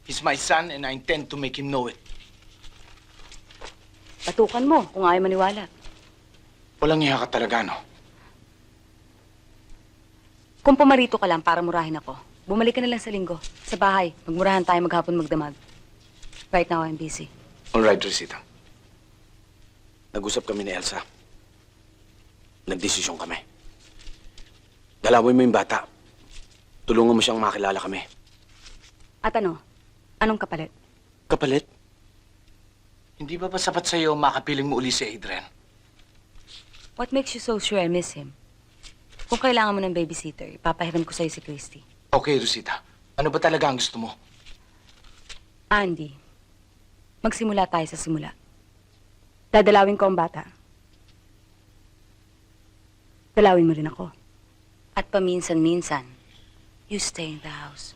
He's my son and I intend to make him know it. Patukan mo kung ayaw maniwala. Walang iya ka talaga, no? Kung pumarito ka lang para murahin ako, bumalik ka na lang sa linggo. Sa bahay, magmurahan tayo maghapon magdamag. Right now, I'm busy. All right, Rosita. Nag-usap kami ni Elsa. Nagdesisyon kami. Dalawin mo yung bata. Tulungan mo siyang makilala kami. At ano? Anong kapalit? Kapalit? Hindi ba sapat sa'yo makapiling mo uli si Adrian? What makes you so sure I miss him? Kung kailangan mo ng babysitter, ipapahiram ko sa'yo si Christy. Okay, Rosita. Ano ba talaga ang gusto mo? Andy, magsimula tayo sa simula. Dadalawin ko ang bata. Dalawin mo rin ako. At paminsan-minsan, you stay in the house.